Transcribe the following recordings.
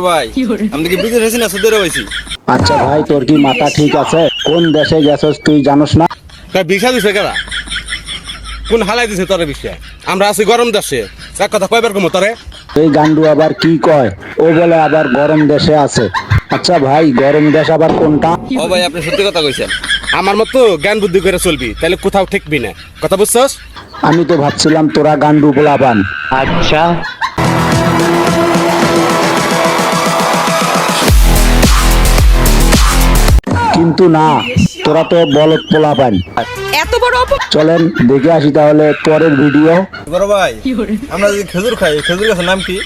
বড় ভাই আমি কি বিদেশে আছি না সুদের হইছি? আচ্ছা ভাই, তোর কি মাথা ঠিক আছে? কোন দেশে গেছস তুই জানোস না? তাই বিশা দিছে কেডা? কোন হালাই দিছে তোরে বিশা? আমরা আছি গরম দেশে, এক কথা কয়বার কমো তোরে? এই গান্ডু আবার কি কয়? ও বলে আবার গরম দেশে আছে। আচ্ছা ভাই, গরম দেশ আবার কোনটা? ও ভাই আপনি সত্যি কথা কইছেন। আমার মতো জ্ঞান বুদ্ধি করে চলবি, তাহলে কোথাও ঠেকবি না। কথা বুঝছস? আমি তো ভাবছিলাম তোরা গান্ডু পোলাপান। আচ্ছা, কিন্তু না, তোরা তো বলদ পোলাপান। এত বড় চলেন দেখে আসি তাহলে পরের ভিডিও। বড় ভাই আমরা যদি খেজুর খাই, খেজুর গাছের নাম কি?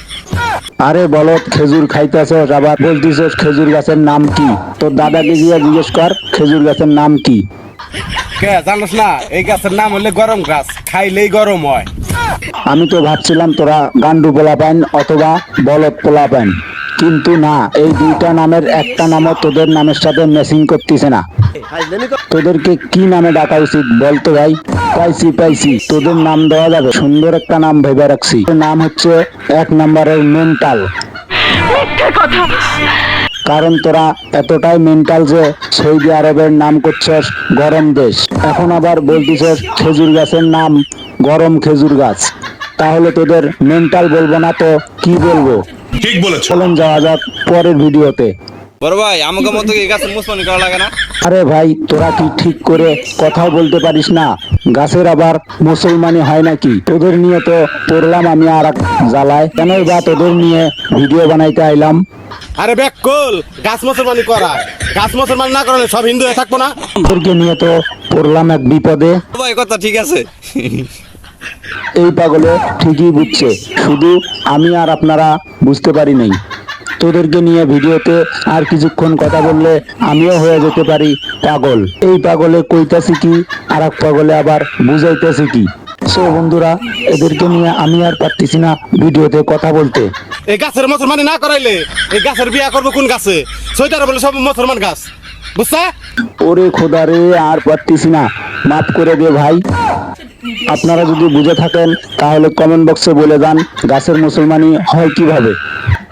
আরে বলদ, খেজুর খাইতেছস আবার বলতিছস খেজুর গাছের নাম কি? তোর দাদাকে গিয়ে জিজ্ঞেস কর খেজুর গাছের নাম কি। কে জানোস না এই গাছের নাম হলে গরম গাছ, খাইলেই গরম হয়। আমি তো ভাবছিলাম তোরা গান্ডু পোলাপান অথবা বলদ পোলাপান, কিন্তু না, এই দুইটা নামের একটা নামও তোদের নামের সাথে ম্যাচিং করতেছে না। তোদেরকে কি নামে ডাকা উচিত বলতো ভাই? পাইছি, তোদের নাম দেওয়া যাবে, সুন্দর একটা নাম ভেবে রাখছি। নাম হচ্ছে 1 নম্বরের মেন্টাল। কারণ তোরা এতটাই মেন্টাল যে সৌদি আরবের নাম করছস গরম দেশ, এখন আবার বলতিছস খেজুর গাছের নাম গরম খেজুর গাছ। তাহলে তোদের মেন্টাল বলবো না তো কি বলবো? ঠিক বলেছো। চলুন যাওয়া যাক পরের ভিডিওতে। বড় ভাই আমাকে মতো কি গাছের মুসমানি করা লাগে না? আরে ভাই, তোরা কি ঠিক করে কথাও বলতে পারিস না? গাছের আবার মুসলমানি হয় নাকি? তোদের নিয়ে তো পড়লাম আমি আর এক জ্বালায়, কেনই বা তোদের নিয়ে ভিডিও বানাইতে আইলাম? আরে ব্যাককল, গাছ মুসলমানি করা, গাছ মুসলমান না করলে সব হিন্দু হয়ে থাকবো না? তোদেরকে নিয়ে তো পড়লাম এক বিপদে। ভাই কথা ঠিক আছে। এই পাগলে ঠিকই বুঝছে, শুধু আমি আর আপনারা বুঝতে পারি নাই। তোদেরকে নিয়ে ভিডিওতে আর কিছুক্ষণ কথা বললে আমিও হয়ে যেতে পারি পাগল। এই পাগলে কইতাছি কি, আর এক পাগলে আবার বুঝাইতেছি কি। সো বন্ধুরা, এদেরকে নিয়ে আমি আর পারতেছি না ভিডিওতে কথা বলতে। এই গাছের মুসলমানি না করাইলে এই গাছের বিয়া করবো কোন গাছে? সৈতারা বলে সব মুসলমান গাছ, বুঝছা? ওরে খোদা রে, আর পারতেছি না, মাফ করে দে ভাই। আপনারা যদি বুঝে থাকেন তাহলে কমেন্ট বক্সে বলে যান গাছের মুসলমানি হয় কিভাবে।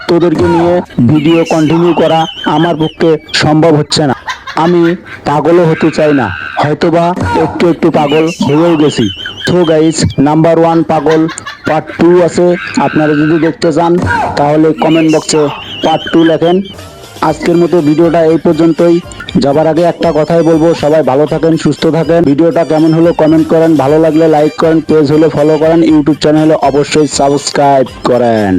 তোদেরকে নিয়ে ভিডিও কন্টিনিউ করা আমার পক্ষে সম্ভব হচ্ছে না। আমি পাগলও হতে চাই না, হয়তোবা একটু একটু পাগল হয়েও গেছি। তো গাইস, নাম্বার 1 পাগল পার্ট 2 আছে। আপনারা যদি দেখতে চান তাহলে কমেন্ট বক্সে পার্ট 2 লেখেন। আজকের মতো ভিডিওটা এই পর্যন্তই। যাবার আগে একটা কথাই বলবো, সবাই ভালো থাকেন, সুস্থ থাকেন। ভিডিওটা কেমন হলো কমেন্ট করেন, ভালো লাগলে লাইক করেন, পেজ হলে ফলো করেন, ইউটিউব চ্যানেলে অবশ্যই সাবস্ক্রাইব করেন।